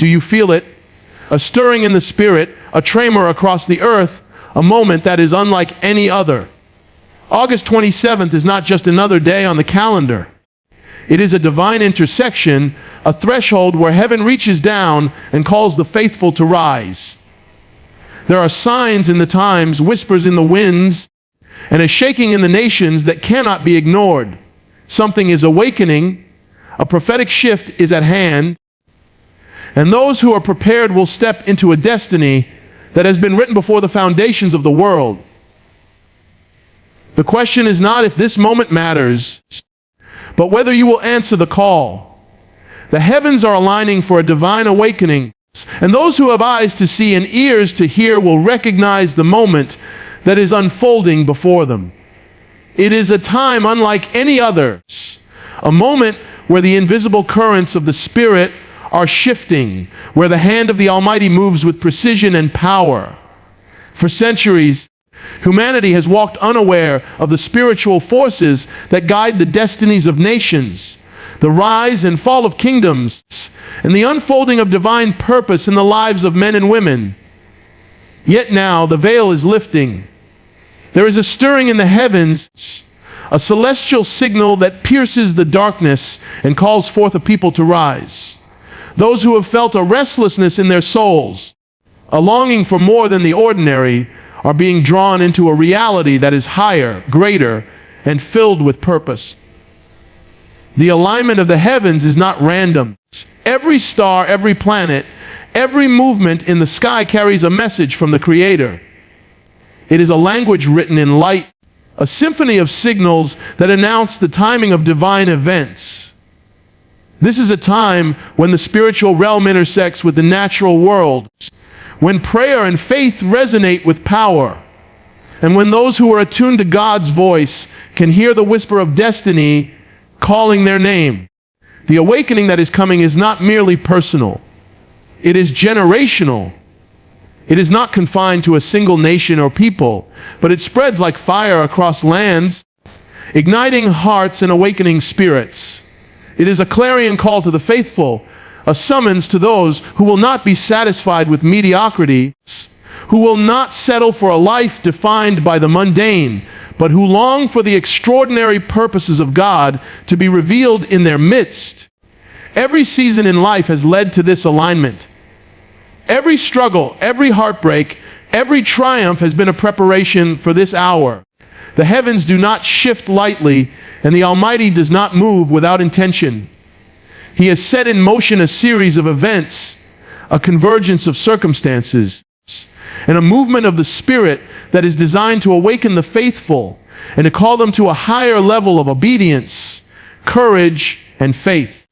Do you feel it? A stirring in the spirit, a tremor across the earth, a moment that is unlike any other. August 27th is not just another day on the calendar. It is a divine intersection, a threshold where heaven reaches down and calls the faithful to rise. There are signs in the times, whispers in the winds, and a shaking in the nations that cannot be ignored. Something is awakening, a prophetic shift is at hand, and those who are prepared will step into a destiny that has been written before the foundations of the world. The question is not if this moment matters, but whether you will answer the call. The heavens are aligning for a divine awakening, and those who have eyes to see and ears to hear will recognize the moment that is unfolding before them. It is a time unlike any others, a moment where the invisible currents of the Spirit are shifting, where the hand of the Almighty moves with precision and power. For centuries, humanity has walked unaware of the spiritual forces that guide the destinies of nations, the rise and fall of kingdoms, and the unfolding of divine purpose in the lives of men and women. Yet now the veil is lifting. There is a stirring in the heavens, a celestial signal that pierces the darkness and calls forth a people to rise. Those who have felt a restlessness in their souls, a longing for more than the ordinary, are being drawn into a reality that is higher, greater, and filled with purpose. The alignment of the heavens is not random. Every star, every planet, every movement in the sky carries a message from the Creator. It is a language written in light, a symphony of signals that announce the timing of divine events. This is a time when the spiritual realm intersects with the natural world, when prayer and faith resonate with power, and when those who are attuned to God's voice can hear the whisper of destiny calling their name. The awakening that is coming is not merely personal. It is generational. It is not confined to a single nation or people, but it spreads like fire across lands, igniting hearts and awakening spirits. It is a clarion call to the faithful, a summons to those who will not be satisfied with mediocrity, who will not settle for a life defined by the mundane, but who long for the extraordinary purposes of God to be revealed in their midst. Every season in life has led to this alignment. Every struggle, every heartbreak, every triumph has been a preparation for this hour. The heavens do not shift lightly, and the Almighty does not move without intention. He has set in motion a series of events, a convergence of circumstances, and a movement of the Spirit that is designed to awaken the faithful and to call them to a higher level of obedience, courage, and faith.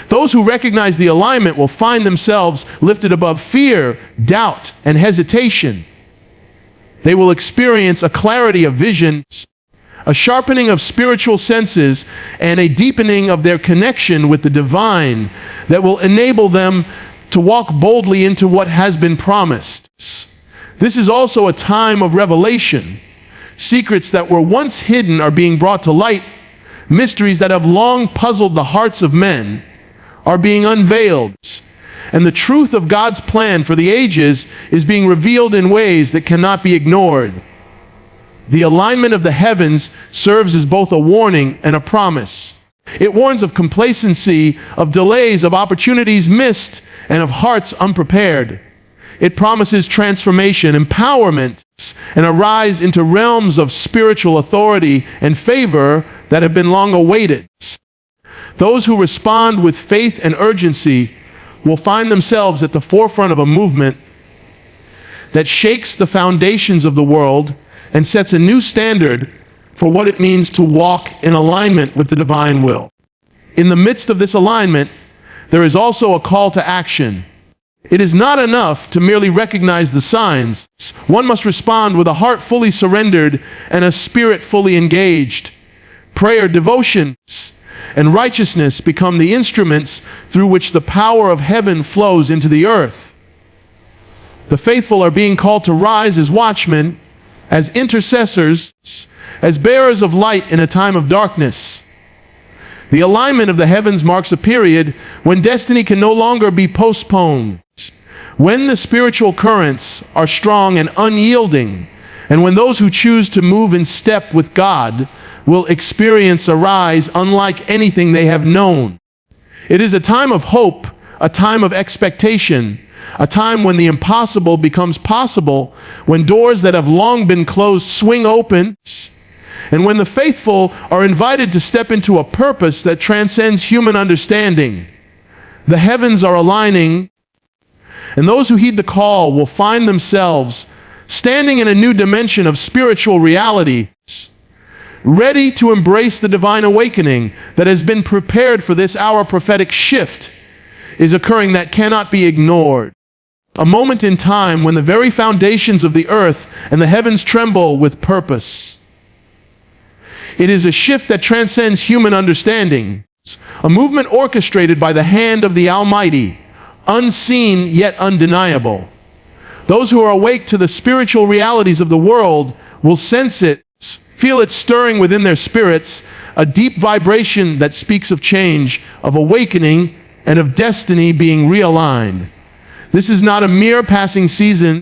Those who recognize the alignment will find themselves lifted above fear, doubt, and hesitation. They will experience a clarity of vision, a sharpening of spiritual senses, and a deepening of their connection with the divine that will enable them to walk boldly into what has been promised. This is also a time of revelation. Secrets that were once hidden are being brought to light. Mysteries that have long puzzled the hearts of men are being unveiled. And the truth of God's plan for the ages is being revealed in ways that cannot be ignored. The alignment of the heavens serves as both a warning and a promise. It warns of complacency, of delays, of opportunities missed, and of hearts unprepared. It promises transformation, empowerment, and a rise into realms of spiritual authority and favor that have been long awaited. Those who respond with faith and urgency will find themselves at the forefront of a movement that shakes the foundations of the world and sets a new standard for what it means to walk in alignment with the divine will. In the midst of this alignment, there is also a call to action. It is not enough to merely recognize the signs. One must respond with a heart fully surrendered and a spirit fully engaged. Prayer, devotion, and righteousness become the instruments through which the power of heaven flows into the earth. The faithful are being called to rise as watchmen, as intercessors, as bearers of light in a time of darkness. The alignment of the heavens marks a period when destiny can no longer be postponed, when the spiritual currents are strong and unyielding, and when those who choose to move in step with God will experience a rise unlike anything they have known. It is a time of hope, a time of expectation, a time when the impossible becomes possible, when doors that have long been closed swing open, and when the faithful are invited to step into a purpose that transcends human understanding. The heavens are aligning, and those who heed the call will find themselves standing in a new dimension of spiritual reality, ready to embrace the divine awakening that has been prepared for this hour. Prophetic shift is occurring that cannot be ignored. A moment in time when the very foundations of the earth and the heavens tremble with purpose. It is a shift that transcends human understanding, a movement orchestrated by the hand of the Almighty, unseen yet undeniable. Those who are awake to the spiritual realities of the world will sense it, feel it stirring within their spirits, a deep vibration that speaks of change, of awakening, and of destiny being realigned. This is not a mere passing season.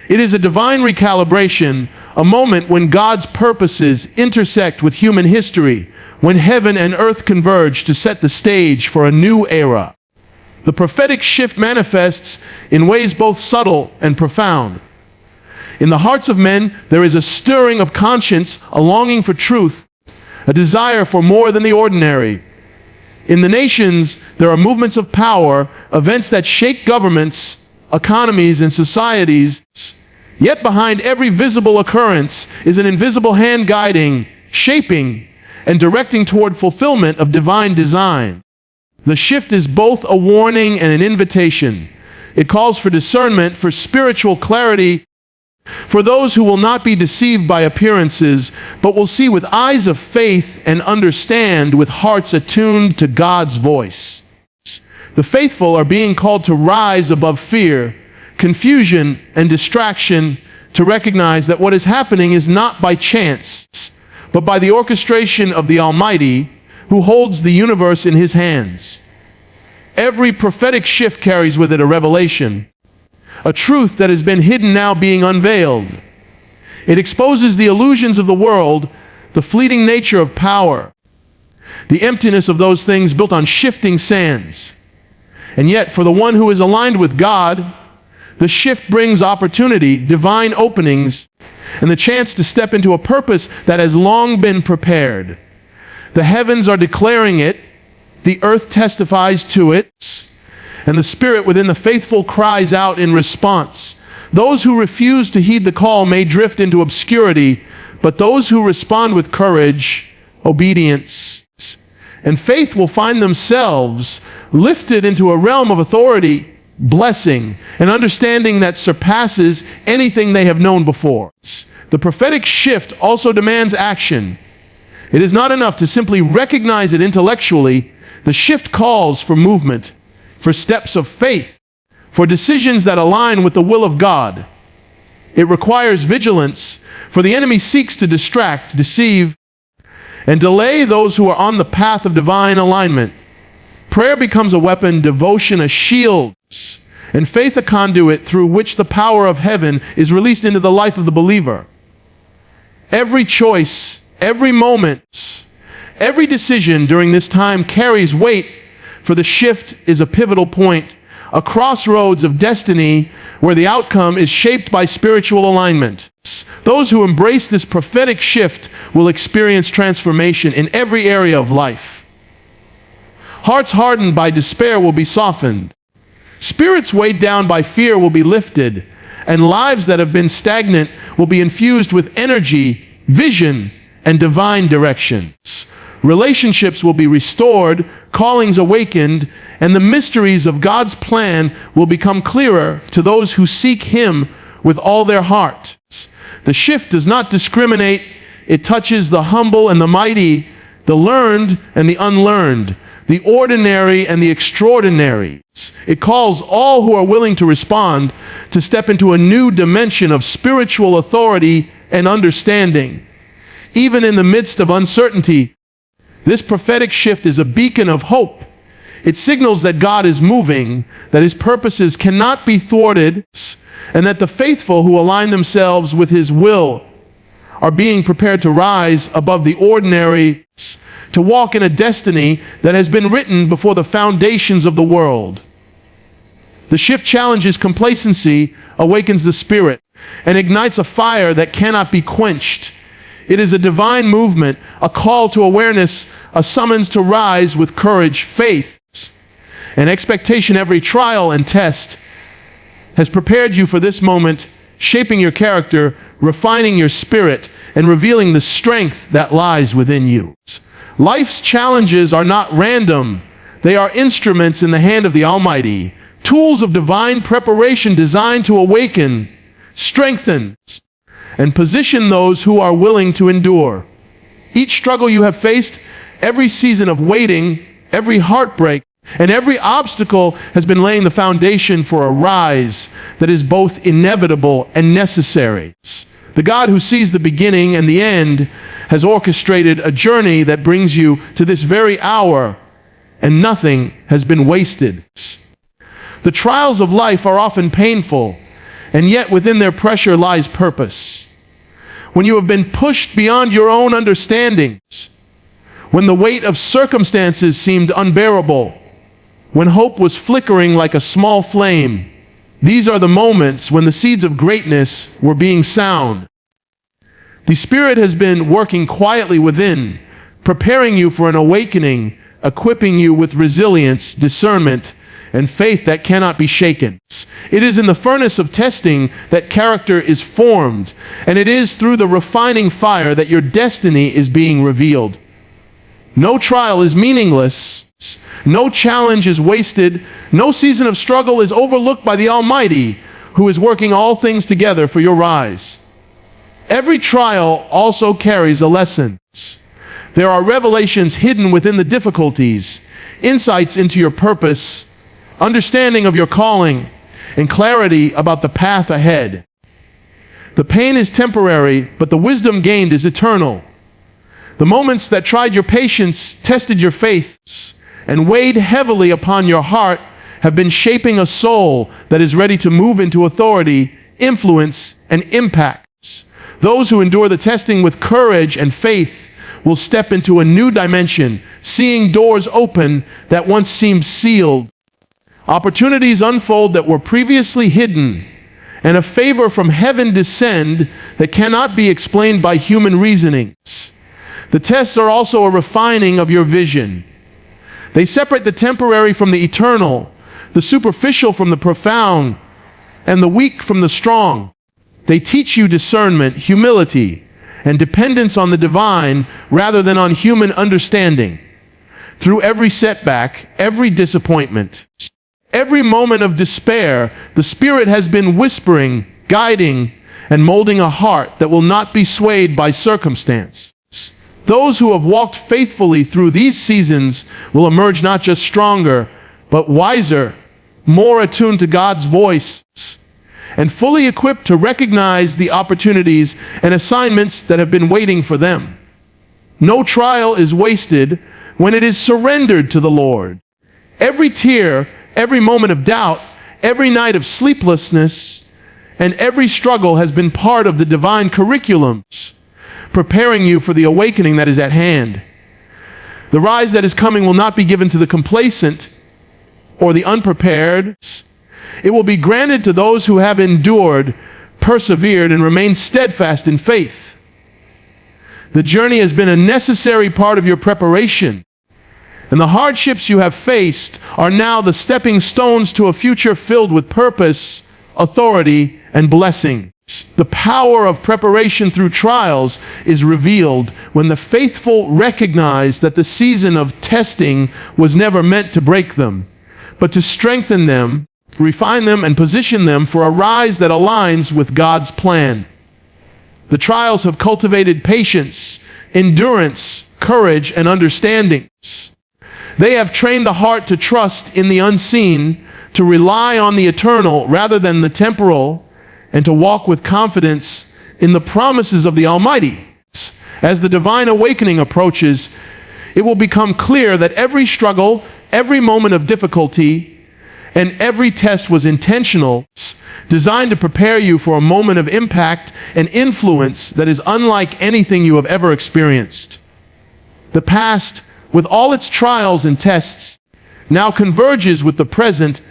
It is a divine recalibration, a moment when God's purposes intersect with human history, when heaven and earth converge to set the stage for a new era. The prophetic shift manifests in ways both subtle and profound. In the hearts of men, there is a stirring of conscience, a longing for truth, a desire for more than the ordinary. In the nations, there are movements of power, events that shake governments, economies, and societies. Yet behind every visible occurrence is an invisible hand guiding, shaping, and directing toward fulfillment of divine design. The shift is both a warning and an invitation. It calls for discernment, for spiritual clarity, for those who will not be deceived by appearances, but will see with eyes of faith and understand with hearts attuned to God's voice. The faithful are being called to rise above fear, confusion, and distraction, to recognize that what is happening is not by chance, but by the orchestration of the Almighty, who holds the universe in his hands. Every prophetic shift carries with it a revelation, a truth that has been hidden now being unveiled. It exposes the illusions of the world, the fleeting nature of power, the emptiness of those things built on shifting sands. And yet, for the one who is aligned with God, the shift brings opportunity, divine openings, and the chance to step into a purpose that has long been prepared. The heavens are declaring it, the earth testifies to it, and the spirit within the faithful cries out in response. Those who refuse to heed the call may drift into obscurity, but those who respond with courage, obedience, and faith will find themselves lifted into a realm of authority, blessing, and understanding that surpasses anything they have known before. The prophetic shift also demands action. It is not enough to simply recognize it intellectually. The shift calls for movement, for steps of faith, for decisions that align with the will of God. It requires vigilance, for the enemy seeks to distract, deceive, and delay those who are on the path of divine alignment. Prayer becomes a weapon, devotion a shield, and faith a conduit through which the power of heaven is released into the life of the believer. Every choice, every moment, every decision during this time carries weight, for the shift is a pivotal point, a crossroads of destiny where the outcome is shaped by spiritual alignment. Those who embrace this prophetic shift will experience transformation in every area of life. Hearts hardened by despair will be softened. Spirits weighed down by fear will be lifted, and lives that have been stagnant will be infused with energy, vision, and divine directions. Relationships will be restored, callings awakened, and the mysteries of God's plan will become clearer to those who seek Him with all their heart. The shift does not discriminate. It touches the humble and the mighty, the learned and the unlearned, the ordinary and the extraordinary. It calls all who are willing to respond to step into a new dimension of spiritual authority and understanding. Even in the midst of uncertainty, This prophetic shift is a beacon of hope. It signals that God is moving, that his purposes cannot be thwarted, and that the faithful who align themselves with his will are being prepared to rise above the ordinary, to walk in a destiny that has been written before the foundations of the world. The shift challenges complacency, awakens the spirit, and ignites a fire that cannot be quenched. It is a divine movement, a call to awareness, a summons to rise with courage, faith, and expectation. Every trial and test has prepared you for this moment, shaping your character, refining your spirit, and revealing the strength that lies within you. Life's challenges are not random. They are instruments in the hand of the Almighty, tools of divine preparation designed to awaken, strengthen, and position those who are willing to endure. Each struggle you have faced, every season of waiting, every heartbreak, and every obstacle has been laying the foundation for a rise that is both inevitable and necessary. The God who sees the beginning and the end has orchestrated a journey that brings you to this very hour, and nothing has been wasted. The trials of life are often painful, and yet within their pressure lies purpose. When you have been pushed beyond your own understandings, when the weight of circumstances seemed unbearable, when hope was flickering like a small flame, these are the moments when the seeds of greatness were being sown. The Spirit has been working quietly within, preparing you for an awakening, equipping you with resilience, discernment, and faith that cannot be shaken. It is in the furnace of testing that character is formed, and it is through the refining fire that your destiny is being revealed. No trial is meaningless. No challenge is wasted. No season of struggle is overlooked by the Almighty, who is working all things together for your rise. Every trial also carries a lesson. There are revelations hidden within the difficulties, insights into your purpose, understanding of your calling, and clarity about the path ahead. The pain is temporary, but the wisdom gained is eternal. The moments that tried your patience, tested your faith, and weighed heavily upon your heart have been shaping a soul that is ready to move into authority, influence, and impact. Those who endure the testing with courage and faith will step into a new dimension, seeing doors open that once seemed sealed, opportunities unfold that were previously hidden, and a favor from heaven descend that cannot be explained by human reasonings. The tests are also a refining of your vision. They separate the temporary from the eternal, the superficial from the profound, and the weak from the strong. They teach you discernment, humility, and dependence on the divine rather than on human understanding. Through every setback, every disappointment, every moment of despair, the Spirit has been whispering, guiding, and molding a heart that will not be swayed by circumstance. Those who have walked faithfully through these seasons will emerge not just stronger, but wiser, more attuned to God's voice, and fully equipped to recognize the opportunities and assignments that have been waiting for them. No trial is wasted when it is surrendered to the Lord. Every tear, every moment of doubt, every night of sleeplessness, and every struggle has been part of the divine curriculums, preparing you for the awakening that is at hand. The rise that is coming will not be given to the complacent or the unprepared. It will be granted to those who have endured, persevered, and remained steadfast in faith. The journey has been a necessary part of your preparation, and the hardships you have faced are now the stepping stones to a future filled with purpose, authority, and blessing. The power of preparation through trials is revealed when the faithful recognize that the season of testing was never meant to break them, but to strengthen them, refine them, and position them for a rise that aligns with God's plan. The trials have cultivated patience, endurance, courage, and understanding. They have trained the heart to trust in the unseen, to rely on the eternal rather than the temporal, and to walk with confidence in the promises of the Almighty. As the divine awakening approaches, it will become clear that every struggle, every moment of difficulty, and every test was intentional, designed to prepare you for a moment of impact and influence that is unlike anything you have ever experienced. The past, with all its trials and tests, now converges with the present,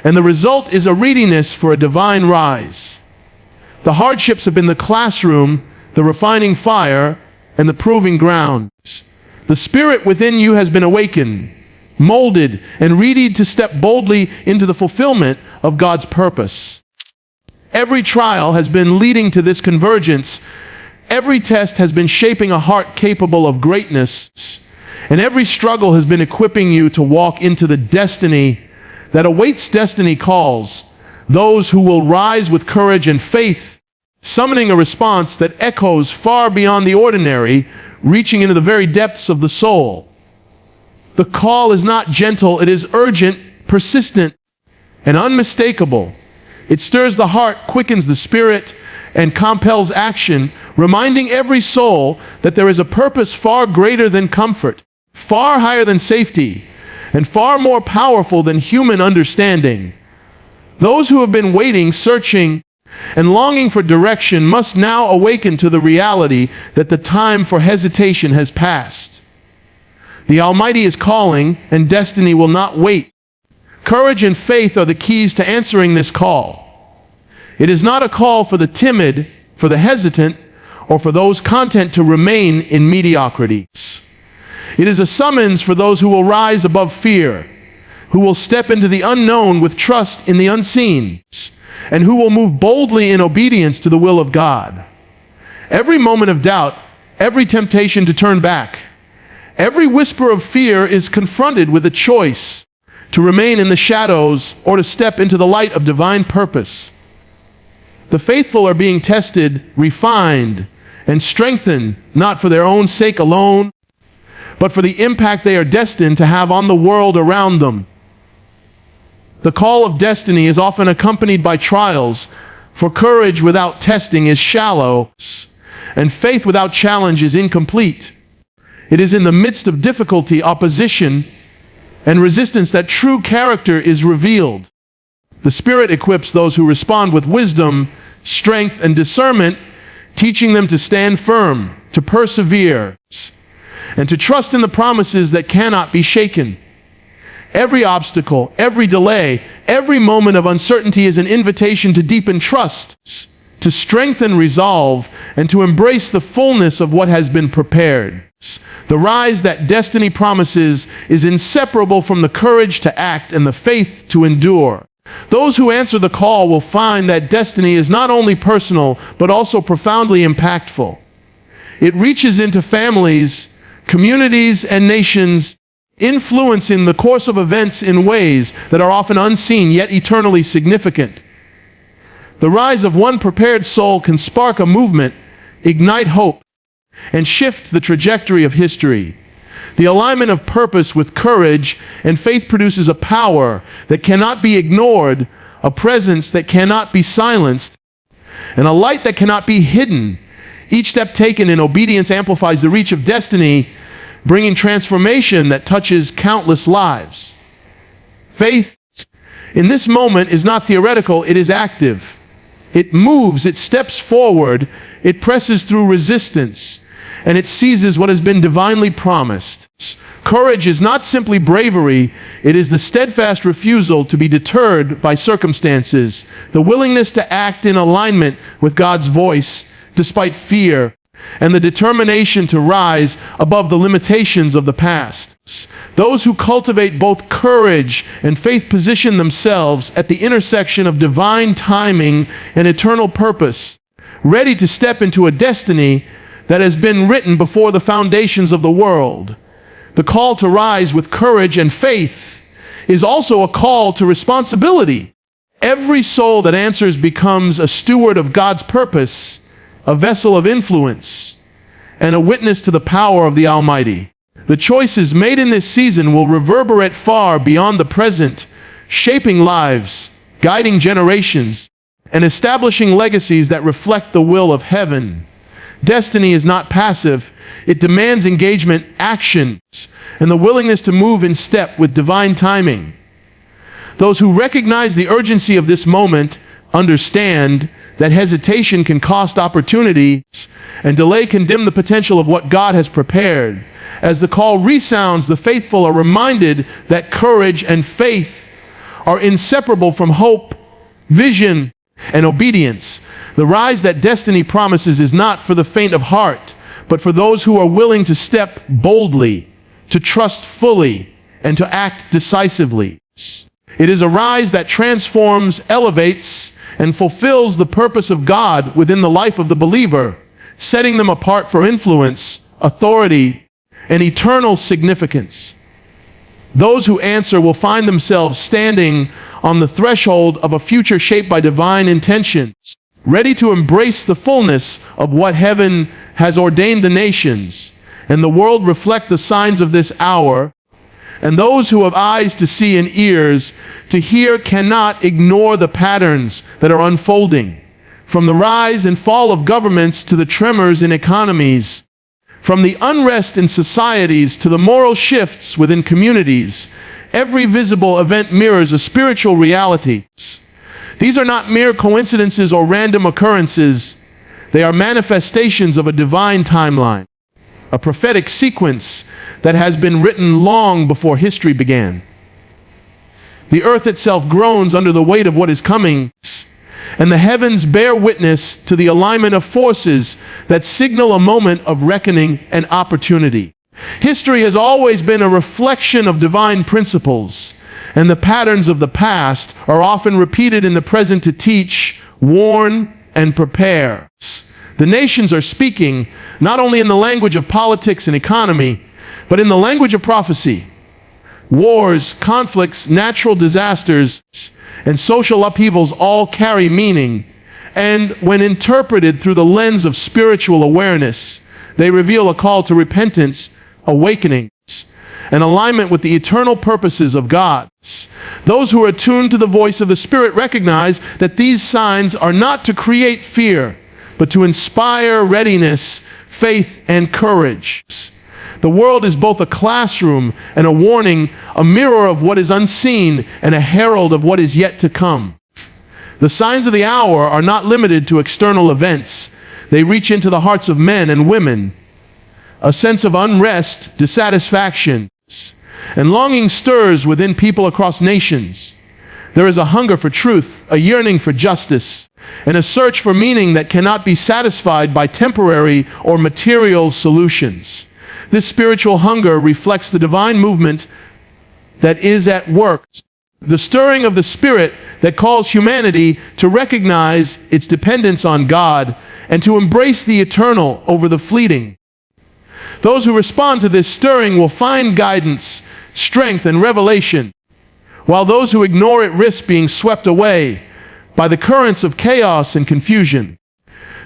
and the result is a readiness for a divine rise. The hardships have been the classroom, the refining fire, and the proving grounds. The spirit within you has been awakened, molded, and readied to step boldly into the fulfillment of God's purpose. Every trial has been leading to this convergence. Every test has been shaping a heart capable of greatness. And every struggle has been equipping you to walk into the destiny that awaits. Destiny calls those who will rise with courage and faith, summoning a response that echoes far beyond the ordinary, reaching into the very depths of the soul. The call is not gentle, it is urgent, persistent, and unmistakable. It stirs the heart, quickens the spirit, and compels action, reminding every soul that there is a purpose far greater than comfort, far higher than safety, and far more powerful than human understanding. Those who have been waiting, searching, and longing for direction must now awaken to the reality that the time for hesitation has passed. The Almighty is calling, and destiny will not wait. Courage and faith are the keys to answering this call. It is not a call for the timid, for the hesitant, or for those content to remain in mediocrities. It is a summons for those who will rise above fear, who will step into the unknown with trust in the unseen, and who will move boldly in obedience to the will of God. Every moment of doubt, every temptation to turn back, every whisper of fear is confronted with a choice to remain in the shadows or to step into the light of divine purpose. The faithful are being tested, refined, and strengthened, not for their own sake alone, but for the impact they are destined to have on the world around them. The call of destiny is often accompanied by trials, for courage without testing is shallow, and faith without challenge is incomplete. It is in the midst of difficulty, opposition, and resistance that true character is revealed. The Spirit equips those who respond with wisdom, strength, and discernment, teaching them to stand firm, to persevere, and to trust in the promises that cannot be shaken. Every obstacle, every delay, every moment of uncertainty is an invitation to deepen trust, to strengthen resolve, and to embrace the fullness of what has been prepared. The rise that destiny promises is inseparable from the courage to act and the faith to endure. Those who answer the call will find that destiny is not only personal, but also profoundly impactful. It reaches into families, communities, and nations, influencing the course of events in ways that are often unseen yet eternally significant. The rise of one prepared soul can spark a movement, ignite hope, and shift the trajectory of history. The alignment of purpose with courage and faith produces a power that cannot be ignored, a presence that cannot be silenced, and a light that cannot be hidden. Each step taken in obedience amplifies the reach of destiny, bringing transformation that touches countless lives. Faith in this moment is not theoretical, it is active. It moves, it steps forward, it presses through resistance, and it seizes what has been divinely promised. Courage is not simply bravery, it is the steadfast refusal to be deterred by circumstances, the willingness to act in alignment with God's voice despite fear, and the determination to rise above the limitations of the past. Those who cultivate both courage and faith position themselves at the intersection of divine timing and eternal purpose, ready to step into a destiny that has been written before the foundations of the world. The call to rise with courage and faith is also a call to responsibility. Every soul that answers becomes a steward of God's purpose, a vessel of influence, and a witness to the power of the Almighty. The choices made in this season will reverberate far beyond the present, shaping lives, guiding generations, and establishing legacies that reflect the will of heaven. Destiny is not passive, It demands engagement, actions, and the willingness to move in step with divine timing. Those who recognize the urgency of this moment understand that hesitation can cost opportunities and delay can dim the potential of what God has prepared. As the call resounds, the faithful are reminded that courage and faith are inseparable from hope, vision, and obedience. The rise that destiny promises is not for the faint of heart, but for those who are willing to step boldly, to trust fully, and to act decisively. It is a rise that transforms, elevates, and fulfills the purpose of God within the life of the believer, setting them apart for influence, authority, and eternal significance. Those who answer will find themselves standing on the threshold of a future shaped by divine intentions, ready to embrace the fullness of what heaven has ordained the nations, and the world reflect the signs of this hour. And those who have eyes to see and ears to hear cannot ignore the patterns that are unfolding, from the rise and fall of governments to the tremors in economies, from the unrest in societies to the moral shifts within communities. Every visible event mirrors a spiritual reality. These are not mere coincidences or random occurrences. They are manifestations of a divine timeline, a prophetic sequence that has been written long before history began. The earth itself groans under the weight of what is coming, and the heavens bear witness to the alignment of forces that signal a moment of reckoning and opportunity. History has always been a reflection of divine principles, and the patterns of the past are often repeated in the present to teach, warn, and prepare. The nations are speaking not only in the language of politics and economy, but in the language of prophecy. Wars, conflicts, natural disasters, and social upheavals all carry meaning, and when interpreted through the lens of spiritual awareness, they reveal a call to repentance, awakening, and alignment with the eternal purposes of God. Those who are attuned to the voice of the Spirit recognize that these signs are not to create fear, but to inspire readiness, faith, and courage. The world is both a classroom and a warning, a mirror of what is unseen and a herald of what is yet to come. The signs of the hour are not limited to external events. They reach into the hearts of men and women. A sense of unrest, dissatisfaction, and longing stirs within people across nations. There is a hunger for truth, a yearning for justice, and a search for meaning that cannot be satisfied by temporary or material solutions. This spiritual hunger reflects the divine movement that is at work, the stirring of the Spirit that calls humanity to recognize its dependence on God and to embrace the eternal over the fleeting. Those who respond to this stirring will find guidance, strength, and revelation, while those who ignore it risk being swept away by the currents of chaos and confusion.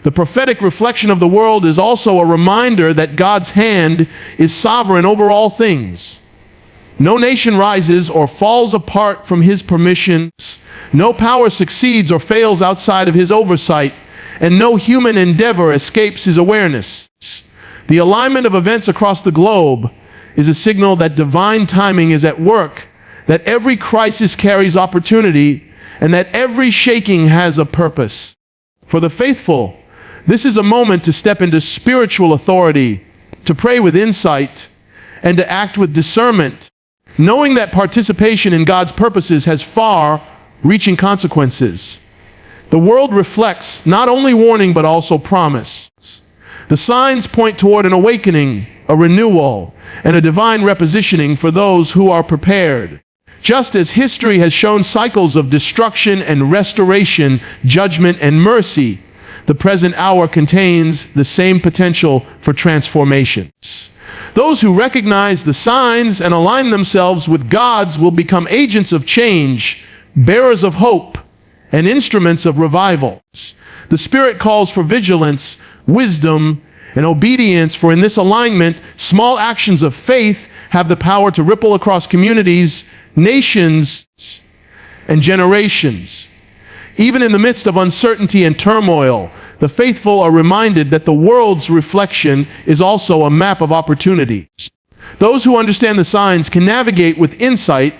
The prophetic reflection of the world is also a reminder that God's hand is sovereign over all things. No nation rises or falls apart from His permissions. No power succeeds or fails outside of His oversight, and no human endeavor escapes His awareness. The alignment of events across the globe is a signal that divine timing is at work, that every crisis carries opportunity, and that every shaking has a purpose. For the faithful, this is a moment to step into spiritual authority, to pray with insight, and to act with discernment, knowing that participation in God's purposes has far-reaching consequences. The world reflects not only warning but also promise. The signs point toward an awakening, a renewal, and a divine repositioning for those who are prepared. Just as history has shown cycles of destruction and restoration, judgment and mercy, the present hour contains the same potential for transformation. Those who recognize the signs and align themselves with God's will become agents of change, bearers of hope, and instruments of revival. The Spirit calls for vigilance, wisdom, and obedience, for in this alignment, small actions of faith have the power to ripple across communities, nations, and generations. Even in the midst of uncertainty and turmoil, the faithful are reminded that the world's reflection is also a map of opportunity. Those who understand the signs can navigate with insight,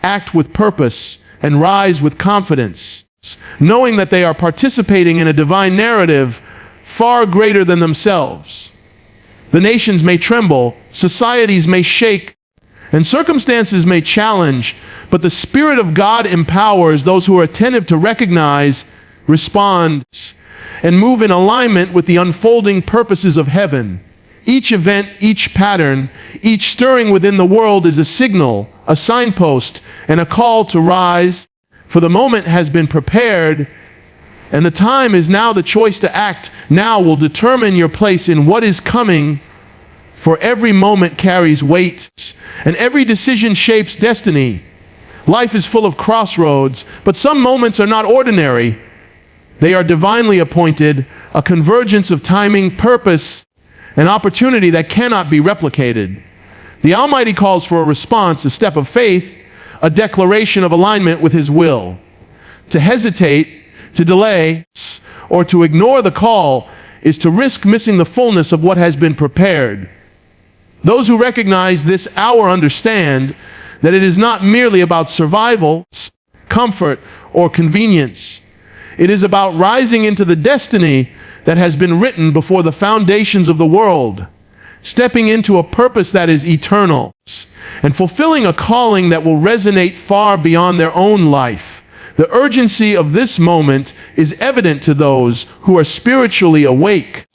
act with purpose, and rise with confidence, knowing that they are participating in a divine narrative far greater than themselves. The nations may tremble, societies may shake, and circumstances may challenge, but the Spirit of God empowers those who are attentive to recognize, respond, and move in alignment with the unfolding purposes of heaven. Each event, each pattern, each stirring within the world is a signal, a signpost, and a call to rise, for the moment has been prepared, and the time is now. The choice to act now will determine your place in what is coming, for every moment carries weight, and every decision shapes destiny. Life is full of crossroads, but some moments are not ordinary. They are divinely appointed, a convergence of timing, purpose, and opportunity that cannot be replicated. The Almighty calls for a response, a step of faith, a declaration of alignment with His will. To hesitate, to delay, or to ignore the call is to risk missing the fullness of what has been prepared. Those who recognize this hour understand that it is not merely about survival, comfort, or convenience. It is about rising into the destiny that has been written before the foundations of the world, stepping into a purpose that is eternal, and fulfilling a calling that will resonate far beyond their own life. The urgency of this moment is evident to those who are spiritually awake.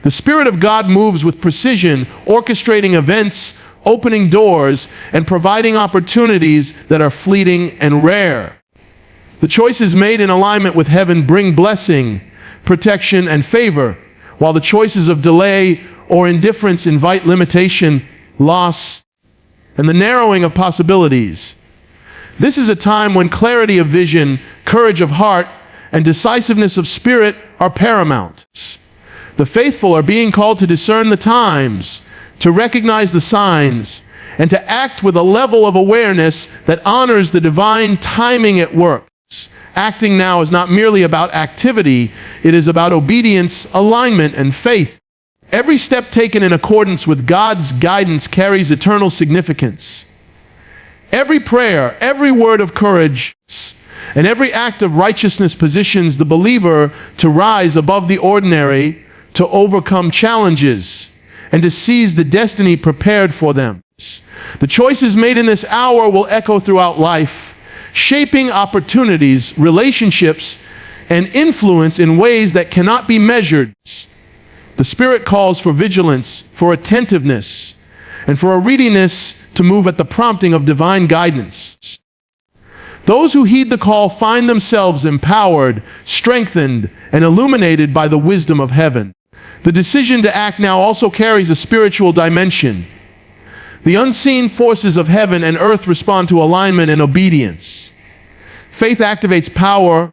The Spirit of God moves with precision, orchestrating events, opening doors, and providing opportunities that are fleeting and rare. The choices made in alignment with heaven bring blessing, protection, and favor, while the choices of delay or indifference invite limitation, loss, and the narrowing of possibilities. This is a time when clarity of vision, courage of heart, and decisiveness of spirit are paramount. The faithful are being called to discern the times, to recognize the signs, and to act with a level of awareness that honors the divine timing at work. Acting now is not merely about activity, it is about obedience, alignment, and faith. Every step taken in accordance with God's guidance carries eternal significance. Every prayer, every word of courage, and every act of righteousness positions the believer to rise above the ordinary, to overcome challenges, and to seize the destiny prepared for them. The choices made in this hour will echo throughout life, shaping opportunities, relationships, and influence in ways that cannot be measured. The Spirit calls for vigilance, for attentiveness, and for a readiness to move at the prompting of divine guidance. Those who heed the call find themselves empowered, strengthened, and illuminated by the wisdom of heaven. The decision to act now also carries a spiritual dimension. The unseen forces of heaven and earth respond to alignment and obedience. Faith activates power,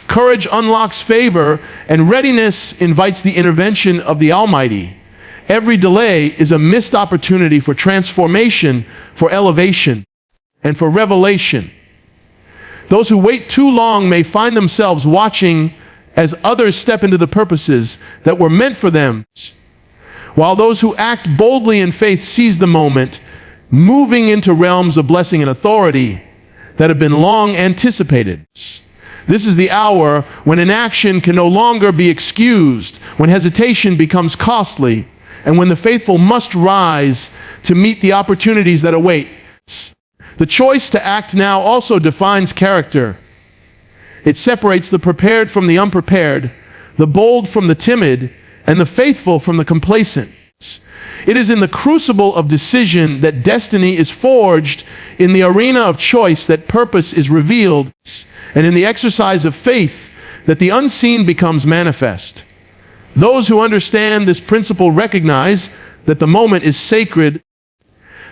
courage unlocks favor, and readiness invites the intervention of the Almighty. Every delay is a missed opportunity for transformation, for elevation, and for revelation. Those who wait too long may find themselves watching as others step into the purposes that were meant for them, while those who act boldly in faith seize the moment, moving into realms of blessing and authority that have been long anticipated. This is the hour when inaction can no longer be excused, when hesitation becomes costly, and when the faithful must rise to meet the opportunities that await. The choice to act now also defines character. It separates the prepared from the unprepared, the bold from the timid, and the faithful from the complacent. It is in the crucible of decision that destiny is forged, in the arena of choice that purpose is revealed, and in the exercise of faith that the unseen becomes manifest. Those who understand this principle recognize that the moment is sacred,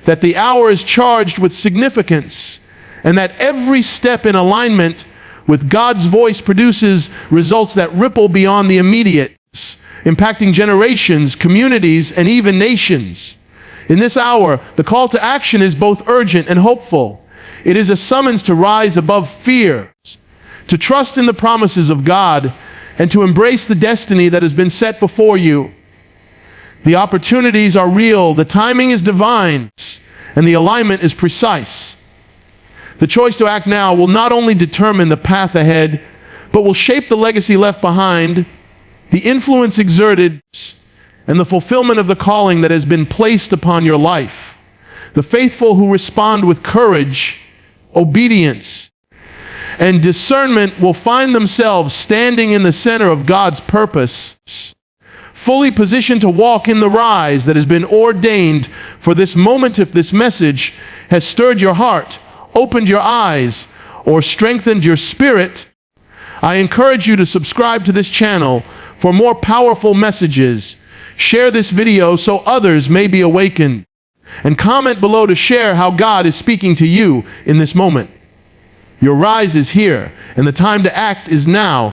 that the hour is charged with significance, and that every step in alignment with God's voice produces results that ripple beyond the immediate, impacting generations, communities, and even nations. In this hour, the call to action is both urgent and hopeful. It is a summons to rise above fear, to trust in the promises of God, and to embrace the destiny that has been set before you. The opportunities are real, the timing is divine, and the alignment is precise. The choice to act now will not only determine the path ahead, but will shape the legacy left behind, the influence exerted, and the fulfillment of the calling that has been placed upon your life. The faithful who respond with courage, obedience, and discernment will find themselves standing in the center of God's purpose, fully positioned to walk in the rise that has been ordained for this moment. If this message has stirred your heart, opened your eyes, or strengthened your spirit, I encourage you to subscribe to this channel for more powerful messages. Share this video so others may be awakened. And comment below to share how God is speaking to you in this moment. Your rise is here, and the time to act is now.